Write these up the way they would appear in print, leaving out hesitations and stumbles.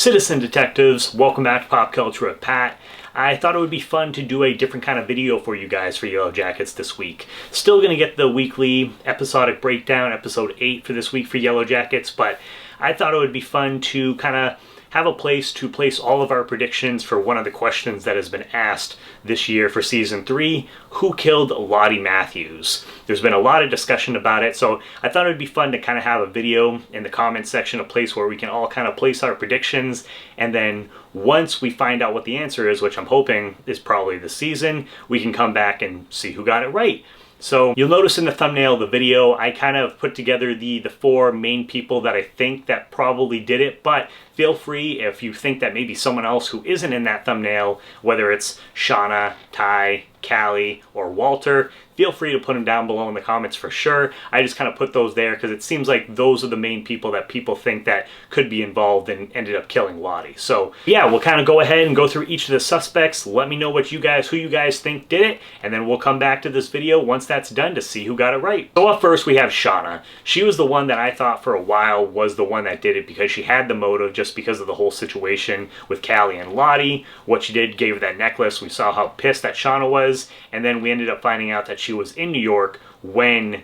Citizen detectives, welcome back to Pop Culture with Pat. I thought it would be fun to do a different kind of video for you guys for Yellowjackets this week. Still going to get the weekly episodic breakdown, episode 8 for this week for Yellowjackets, but I thought it would be fun to kind of have a place to place all of our predictions for one of the questions that has been asked this year for Season 3, who killed Lottie Matthews? There's been a lot of discussion about it, so I thought it would be fun to kind of have a video in the comments section, a place where we can all kind of place our predictions, and then once we find out what the answer is, which I'm hoping is probably this season, we can come back and see who got it right. So you'll notice in the thumbnail of the video, I kind of put together the 4 main people that I think that probably did it, but feel free if you think that maybe someone else who isn't in that thumbnail, whether it's Shauna, Tai, Callie, or Walter, feel free to put them down below in the comments for sure. I just kind of put those there because it seems like those are the main people that people think that could be involved and ended up killing Lottie. So yeah, we'll kind of go ahead and go through each of the suspects. Let me know who you guys think did it, and then we'll come back to this video once that's done to see who got it right. So up first we have Shauna. She was the one that I thought for a while was the one that did it because she had the motive just because of the whole situation with Callie and Lottie. What she did, gave her that necklace. We saw how pissed that Shauna was, and then we ended up finding out that she was in New York when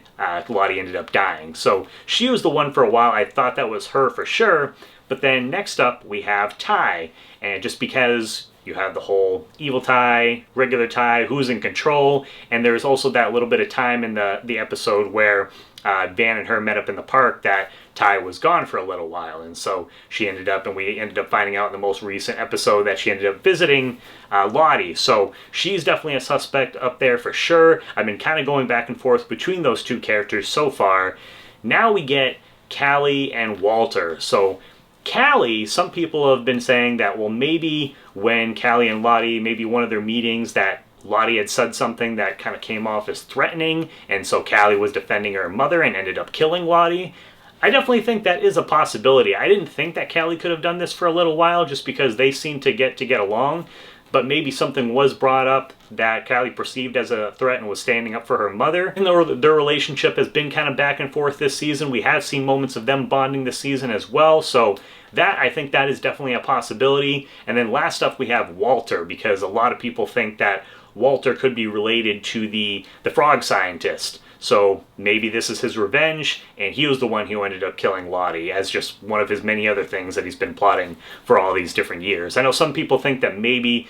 Lottie ended up dying. So she was the one for a while. I thought that was her for sure. But then next up we have Tai, and just because you have the whole Evil Tai, regular Tai, who's in control, and there's also that little bit of time in the episode where Van and her met up in the park that Tai was gone for a little while, and so we ended up finding out in the most recent episode that she ended up visiting Lottie. So she's definitely a suspect up there for sure. I've been kind of going back and forth between those two characters so far. Now we get Callie and Walter. So Callie, some people have been saying that, well, maybe when Callie and Lottie, maybe one of their meetings, that Lottie had said something that kind of came off as threatening, and so Callie was defending her mother and ended up killing Lottie. I definitely think that is a possibility. I didn't think that Callie could have done this for a little while just because they seem to get along, but maybe something was brought up that Callie perceived as a threat and was standing up for her mother. And their relationship has been kind of back and forth this season. We have seen moments of them bonding this season as well, so I think that is definitely a possibility. And then last up we have Walter, because a lot of people think that Walter could be related to the frog scientist. So maybe this is his revenge, and he was the one who ended up killing Lottie as just one of his many other things that he's been plotting for all these different years. I know some people think that maybe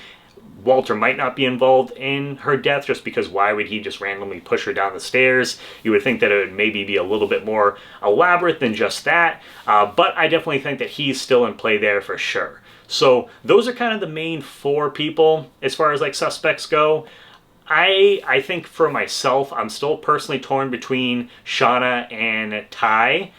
Walter might not be involved in her death just because why would he just randomly push her down the stairs? You would think that it would maybe be a little bit more elaborate than just that, but I definitely think that he's still in play there for sure. So those are kind of the main 4 people as far as like suspects go. I think for myself, I'm still personally torn between Shauna and Tai.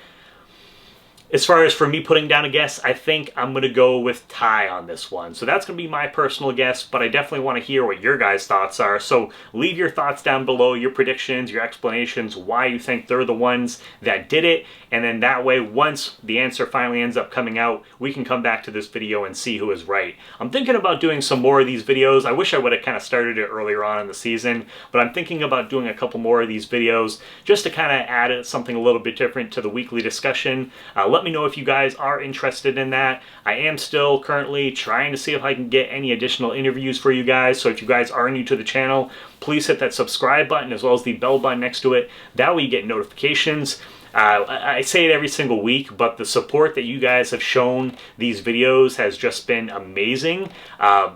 As far as for me putting down a guess, I think I'm going to go with Tai on this one. So that's going to be my personal guess, but I definitely want to hear what your guys' thoughts are. So leave your thoughts down below, your predictions, your explanations, why you think they're the ones that did it. And then that way, once the answer finally ends up coming out, we can come back to this video and see who is right. I'm thinking about doing some more of these videos. I wish I would have kind of started it earlier on in the season, but I'm thinking about doing a couple more of these videos just to kind of add something a little bit different to the weekly discussion. Let me know if you guys are interested in that. I am still currently trying to see if I can get any additional interviews for you guys, so if you guys are new to the channel, please hit that subscribe button as well as the bell button next to it. That way you get notifications. I say it every single week, but the support that you guys have shown these videos has just been amazing.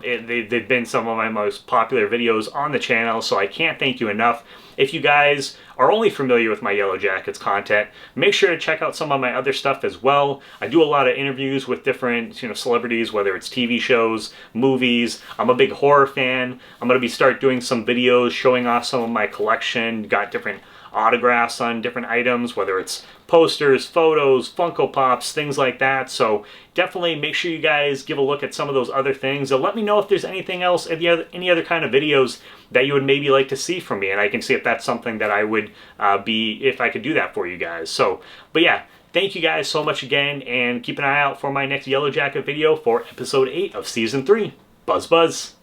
They've been some of my most popular videos on the channel, so I can't thank you enough. If you guys are only familiar with my Yellowjackets content, make sure to check out some of my other stuff as well. I do a lot of interviews with different celebrities, whether it's TV shows, movies. I'm a big horror fan. I'm going to start doing some videos showing off some of my collection. Got different autographs on different items, whether it's posters, photos, Funko Pops, things like that. So definitely make sure you guys give a look at some of those other things, and let me know if there's anything else, any other kind of videos that you would maybe like to see from me, and I can see if that's something that I would if I could do that for you guys. So, but yeah, thank you guys so much again, and keep an eye out for my next Yellowjacket video for episode 8 of season 3. Buzz buzz.